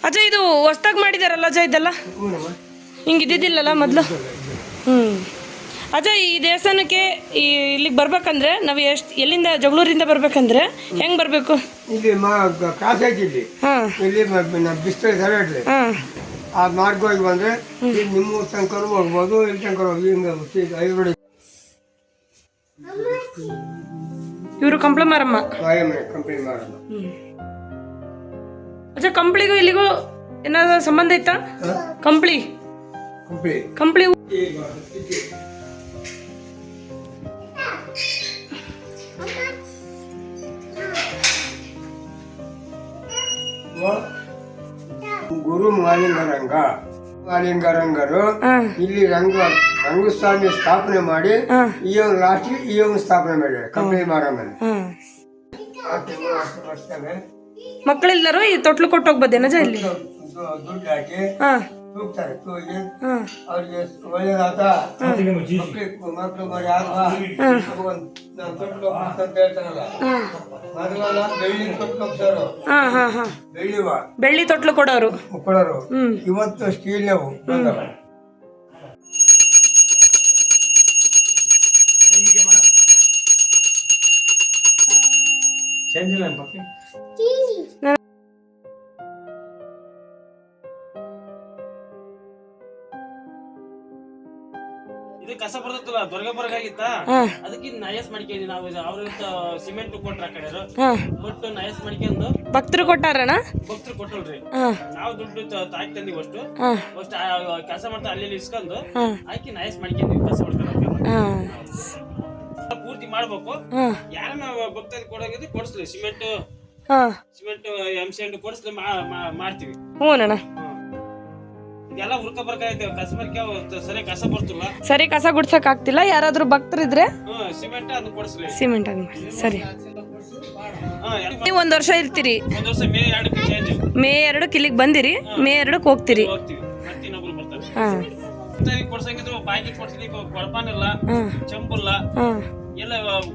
ಅಜ್ಜ ಇದು ಹೊಸ್ದಾಗಿ ಮಾಡಿದಾರಲ್ಲ ಅಜ್ಜ ಇದೆಲ್ಲ ಹಿಂಗೆ ಇದ್ದಿದ್ದಿಲ್ಲಲ್ಲ ಮೊದಲು. ಅಜ್ಜ ಈ ದೇವಸ್ಥಾನಕ್ಕೆ ಇಲ್ಲಿಗೆ ಬರ್ಬೇಕಂದ್ರೆ ನಾವು ಎಲ್ಲಿಂದ ಜಗಳೂರಿಂದ ಬರ್ಬೇಕಂದ್ರೆ ಹೆಂಗೆ ಬರಬೇಕು? ಇಲ್ಲಿ ಕ್ರಾಸ್ ಐತಿ ಇಲ್ಲಿ ಬಿಸ್ತಳಿ ಸರಡ್ರಿ ಆ ಮಾರ್ಗವಾಗಿ ಬಂದರೆ ನಿಮ್ಮ ತನಕ ಹೋಗ್ಬೋದು, ಇಲ್ಲಿ ತನಕ ಹೋಗಿ ಇವರು ಕಂಪ್ಲಿ ಮಾರಮ್ಮ. ಕಂಪ್ನಿ ಮಾರಮ್ಮ. ಅಜ್ಜ ಕಂಪ್ಲಿಗೂ ಇಲ್ಲಿಗೂ ಏನಾದ್ರು ಸಂಬಂಧ ಐತಾ? ಕಂಪ್ಲಿ ಕಂಪ್ಲಿ ಗುರು ಮಾಲಿಂಗರಂಗರು ಇಲ್ಲಿ ರಂಗಸ್ವಾಮಿ ಸ್ಥಾಪನೆ ಮಾಡಿ ಈ ಒಂದು ಲಾಸ್ಟ್ ಈ ಒಂದು ಸ್ಥಾಪನೆ ಮಾಡಿದ್ದಾರೆ ಕಂಪ್ನಿ ಮಾರಮ್ಮನ. ಮಕ್ಕಳೆಲ್ಲರೂ ಈ ತೊಟ್ಲು ಕೊಟ್ಟು ಹೋಗ್ಬೋದೇನಜ ಇಲ್ಲಿ? ದುಡ್ಡು ಹಾಕಿ ತೂಗ್ತಾರೆ, ತೂಗಿ ಅವ್ರಿಗೆ ಒಳ್ಳೇದಾತ ಮಕ್ಕಳು ಮಾಡಿ ತೊಟ್ಲು ಅಂತ ಹೇಳ್ತಾರಲ್ಲ, ಮೊದಲೆಲ್ಲ ಬೆಳ್ಳಿ ತೊಟ್ಲು ಹೋಗ್ತಾರು, ಬೆಳ್ಳಿ ತೊಟ್ಲು ಕೊಡೋರು. ಇವತ್ತು ಸ್ಟೀಲ್ನವು ಬಂದವ. ಇದು ಕಸ ಬರ್ತಲ್ಲ ದೊರಗಬರ್ಗಾಗಿತ್ತ, ಅದಕ್ಕೆ ನಯಸ್ ಮಾಡ್ಕೊಂಡಿ ನಾವು. ಅವ್ರ ಸಿಮೆಂಟ್ ಕೊಟ್ರ ಆ ಕಡೆ ಕೊಟ್ಟು ನಯಸ್ ಮಾಡ್ಕೊಂಡು ಭಕ್ತರು ಕೊಟ್ಟಾರಣ. ಭಕ್ತರು ಕೊಟ್ಟಲ್ರಿ, ನಾವು ದುಡ್ಡು ತಾಕಿ ತಂದಿವಿ. ಅಷ್ಟು ಕೆಲಸ ಮಾಡ್ತಾ ಅಲ್ಲಿ ಇಸ್ಕೊಂಡು ಹಾಕಿ ನಯಸ್ ಮಾಡ್ಕೊಂಡ್ವಿ. ಕಸ ಪೂರ್ತಿ ಮಾಡ್ಬೇಕು. ಯಾರನ್ನ ಭಕ್ತರಿಗೆ ಕೊಡೋಗಿದ್ರೆ ಕೊಡಿಸ್ಲಿ, ಸಿಮೆಂಟ್ ಎಮ್ ಕೊಡಿಸ್ಲಿ ಮಾಡ್ತೀವಿ. ಹ್ಞೂ ಇದೆಲ್ಲ ಹುರ್ಕ ಬರ್ಕಾಯ್ತು. ಕಸ ಬರ್ಕೆ ಸರಿ ಕಸ ಬರ್ತಿಲ್ಲ, ಸರಿ ಕಸ ಗುಡ್ಸಕ್ ಆಗ್ತಿಲ್ಲ. ಯಾರಾದ್ರೂ ಭಕ್ತರಿದ್ರೆ ಸಿಮೆಂಟ್ ಅದು ಕೊಡಿಸ್ಲಿ. ಸಿಮೆಂಟ್ ಆಗಿ ಸರಿ. ನೀವು ಒಂದ್ ವರ್ಷ ಇರ್ತೀರಿ? ಒಂದ್ ವರ್ಷ ಮೇ 2ಕ್ಕೆ ಚೇಂಜ್. ಮೇ 2ಕ್ಕೆ ಇಲ್ಲಿಗೆ ಬಂದಿರಿ, ಮೇ 2ಕ್ಕೆ ಹೋಗ್ತೀರಿ. ಇನ್ನೊಬ್ರು ಬರ್ತಾರೆ ಕೊಡ್ಸಂಗಿದ್ರು. ಬಾಕಿ ಕೊಡ್ಸಿ ಕೊಡಪಾನಿಲ್ಲ, ಚಂಪಿಲ್ಲ, ಎಲ್ಲ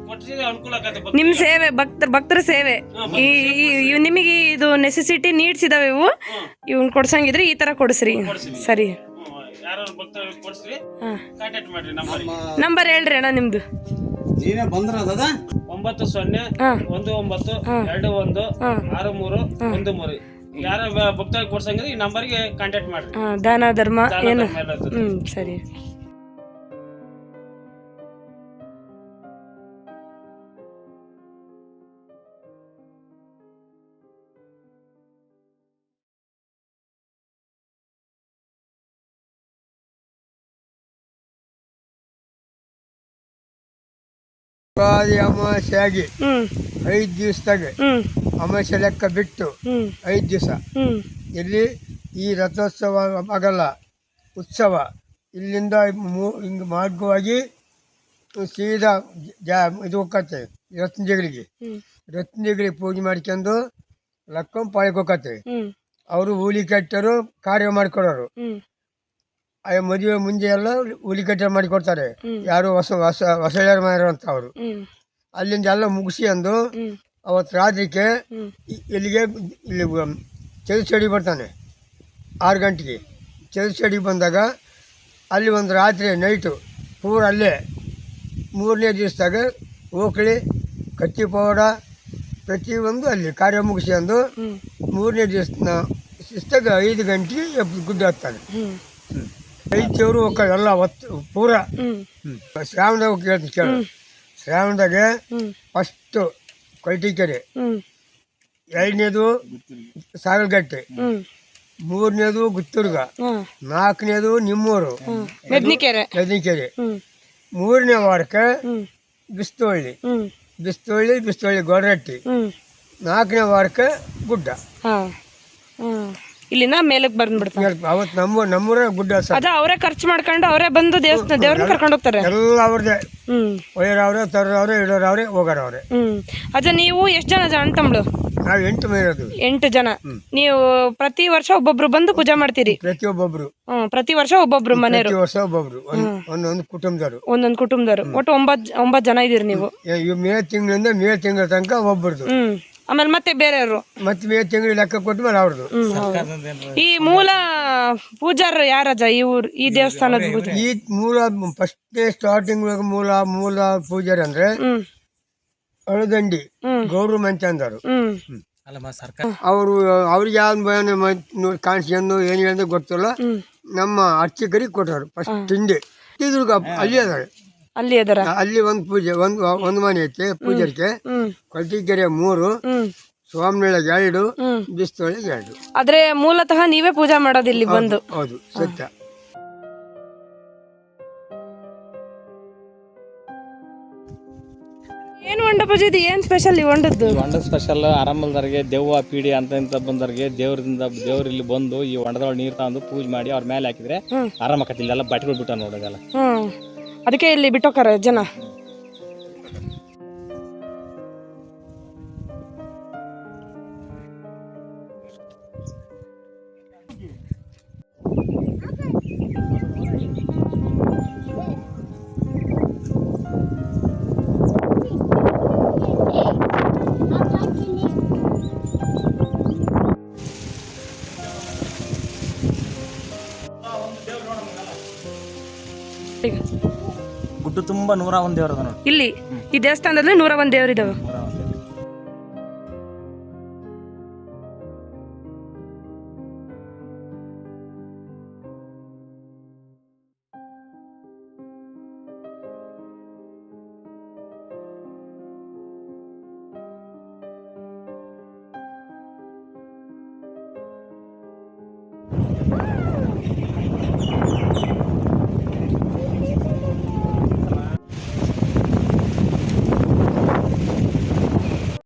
ಕೊಡ್ಸಿ ಅನುಕೂಲ ಆಗತ್ತೆ. ನಿಮ್ ಸೇವೆ ಭಕ್ತರ ಸೇವೆ. ನಿಮಗೆ ಇದು ನೆಸೆಸಿಟಿ ನೀಡ್ಸ್ ಇದಾವೆ. ಇವ್ನ ಕೊಡ್ಸಂಗಿದ್ರೆ ಈ ತರ ಕೊಡಿಸ್ರಿ. ಸರಿ, ಯಾರು ಭಕ್ತರು ಕೊಡ್ಸ್ರಿ, ಕಾಂಟ್ಯಾಕ್ಟ್ ಮಾಡ್ರಿ. ನಂಬರ್ ಹೇಳ್ರಿ ಅಣ್ಣ ನಿಮ್ದು. 9019216313. ಯಾರ ಭಕ್ತರಿಗೆ ಕೊಡ್ಸಂಗಿದ್ರೆ ಈ ನಂಬರ್ಗೆ ಕಾಂಟ್ಯಾಕ್ಟ್ ಮಾಡ್ರಿ. ದಾನ ಧರ್ಮ ಏನು? ಸರಿ. ಅಮಾವಾಸ್ಯಾಗಿ 5 ದಿವಸದಾಗ ಅಮಾವಾಸ್ಯೆ ಲೆಕ್ಕ ಬಿಟ್ಟು 5 ದಿವಸ ಇಲ್ಲಿ ಈ ರಥೋತ್ಸವ ಆಗಲ್ಲ, ಉತ್ಸವ. ಇಲ್ಲಿಂದ ಹಿಂಗೆ ಮಾರ್ಗವಾಗಿ ಸೀದಾ ಇದು ಹೋಗತ್ತೆ ರತ್ನಜಿಗಳಿಗೆ ಪೂಜೆ ಮಾಡ್ಕೊಂಡು ಲಕ್ಕಂ ಪಾಳಿಗೆ ಹೋಗತ್ತೆ. ಅವರು ಹುಲಿ ಕಟ್ಟರು ಕಾರ್ಯ ಮಾಡ್ಕೊಡೋರು. ಮದುವೆ ಮುಂಜೆ ಎಲ್ಲ ಹುಲಿಕಟ್ಟೆ ಮಾಡಿಕೊಡ್ತಾರೆ. ಯಾರು ಹೊಸಳ್ಯಾರ ಮಾರು ಅಂತ ಅವರು. ಅಲ್ಲಿಂದ ಎಲ್ಲ ಮುಗಿಸಿ ಅಂದು ಅವತ್ತು ರಾತ್ರಿಗೆ ಇಲ್ಲಿಗೆ ಇಲ್ಲಿ ಚೌಚಡಿ ಬರ್ತಾನೆ 6 ಗಂಟೆಗೆ. ಚೌಚಡಿ ಬಂದಾಗ ಅಲ್ಲಿ ಒಂದು ರಾತ್ರಿ ನೈಟು ಪೂರ ಅಲ್ಲೇ. 3ನೇ ದಿವಸದಾಗ ಓಕಳಿ ಕತ್ತಿ ಪೌಡ ಪ್ರತಿಯೊಂದು ಅಲ್ಲಿ ಕಾರ್ಯ ಮುಗಿಸಿ ಅಂದು 3ನೇ ದಿವಸದಾಗ 5 ಗಂಟೆಗೆ ಗುಡ್ಡ ಹತ್ತಾನೆ. 5 ದೇವರು ಹೋಗ್ತಾರೆ ಎಲ್ಲ ಹೊತ್ತು ಪೂರ. ಶ್ರಾವಣದಾಗ ಕೇಳ್ತೀನಿ ಕೇಳು. ಶ್ರಾವಣದಾಗೆ ಫಸ್ಟು ಕೊಲ್ಟಿಕೆರೆ, 2ನೇದು ಸಾಗಲಗಟ್ಟೆ, 3ನೇದು ಗುತ್ತೂರ್ಗ, 4ನೇದು ನಿಮ್ಮೂರು ಮೆದ್ನಿಕೆರೆ, 3ನೇ ವಾರಕ್ಕೆ ಬಿಸ್ತೋಳ್ಳಿ ಗೊಡರಟ್ಟಿ, 4ನೇ ವಾರಕ್ಕೆ ಗುಡ್ಡ. ಇಲ್ಲಿಂದ ಮೇಲಕ್ಕೆ ಬಂದ್ಬಿಡ್ತಾರೆ. ಅವತ್ತು ನಮ್ಮೂರ ಗುಡ್ಡ ಅದ ಅವರೇ ಖರ್ಚು ಮಾಡ್ಕೊಂಡು ಅವರೇ ಬಂದು ದೇವ್ರನ್ನ ಕರ್ಕೊಂಡು ಹೋಗ್ತಾರೆ. ಎಲ್ಲ ಅವ್ರದೇ. ಒಯ್ಯರವ್ರೆ, ತರೋರವ್ರೆ, ಇಡೋರವ್ರೆ, ಹೋಗೋರವ್ರೆ. ಅಜ್ಜ ನೀವು ಎಷ್ಟು ಜನ ಅಣ್ಣ ತಮ್ಮಳು? ನಾವು 8 ಮಂದಿ ಇರೋದು. 8 ಜನ. ನೀವು ಪ್ರತಿ ವರ್ಷ ಒಬ್ಬೊಬ್ರು ಬಂದು ಪೂಜೆ ಮಾಡ್ತೀರಿ? ಪ್ರತಿ ವರ್ಷ ಒಬ್ಬೊಬ್ರು ಮನೆಯವರು. ಒಂದೊಂದು ಕುಟುಂಬದವರು. ಒಟ್ಟು 9 ಜನ ಇದೀರಿ ನೀವು. ಮೇ ತಿಂಗಳ ತನಕ ಒಬ್ಬರದು. ಆಮೇಲೆ ಮತ್ತೆ ಬೇರೆಯವರು. ಮತ್ತೆ ತಿಂಗಳು ಲೆಕ್ಕ ಕೊಟ್ಟು ಮೇಲೆ ಅವ್ರದ್ದು. ಈ ಮೂಲ ಪೂಜಾರರು ಯಾರಜ ಈ ಊರು ಈ ದೇವಸ್ಥಾನದ ಪೂಜೆ? ಈ ಮೂಲ ಫಸ್ಟ್ ಸ್ಟಾರ್ಟಿಂಗ್ ಮೂಲ ಪೂಜಾರಿ ಅಂದ್ರೆ ಅಳದಂಡಿ ಗೌಡ್ರು ಮಂಚಂದರು. ಅವರು ಅವ್ರಿಗೆ ಯಾವ ಕಾಣಿಸ್ಕೊಂಡು ಏನು ಹೇಳಿದ್ರೆ ಗೊತ್ತಿಲ್ಲ. ನಮ್ಮ ಅರ್ಚಕರಿಗೆ ಕೊಟ್ಟರು ಫಸ್ಟ್ ತಿಂಡಿ. ಇದ್ರಿಗೆ ಅಲ್ಲಿ ಅದಾರೆ, ಅಲ್ಲಿ ಅದರ ಅಲ್ಲಿ ಒಂದು ಪೂಜೆ ಒಂದು ಮನೆ ಐತೆ ಪೂಜಾರಿಗೆ. ಕೊಲ್ತಿಕೆರೆ 3, ಸ್ವಾಮಿಗಳಿಗೆ 2, ಬಿಸ್ತೊಳಗೆ 2. ಆದ್ರೆ ಮೂಲತಃ ನೀವೇ ಪೂಜೆ ಮಾಡೋದು ಇಲ್ಲಿ ಬಂದು? ಹೌದು, ಸತ್ಯ. ಏನು ಹೊಂಡ ಪೂಜೆ ಇದು? ಏನ್ ಸ್ಪೆಷಲ್ ಈ ಹೊಂಡದ್ದು? ಹೊಂಡ ಸ್ಪೆಷಲ್ ಆರಾಮಲ್ದವ್ರಿಗೆ ದೆವ್ವ ಪೀಡಿ ಅಂತ ಬಂದವ್ರಿಗೆ ದೇವ್ರು ಇಲ್ಲಿ ಬಂದು ಈ ಹೊಂಡದೊಳಗೆ ನೀರು ತಗೊಂಡು ಪೂಜೆ ಮಾಡಿ ಅವ್ರ ಮೇಲೆ ಹಾಕಿದ್ರೆ ಆರಾಮಕತಿ. ಇಲ್ಲೆಲ್ಲ ಬಟ್ಟೆಗಳು ಬಿಟ್ಟ ನೋಡೋದೆಲ್ಲ. ಅದಕ್ಕೆ ಇಲ್ಲಿ ಬಿಟ್ಟೋಕಾರ ಜನ. ಗುಡ್ಡು ತುಂಬಾ 101 ದೇವ್ರ ಅದ ನೋಡಿ ಇಲ್ಲಿ ಈ ದೇವಸ್ಥಾನದಲ್ಲಿ 101 ದೇವರಿದಾವೆ.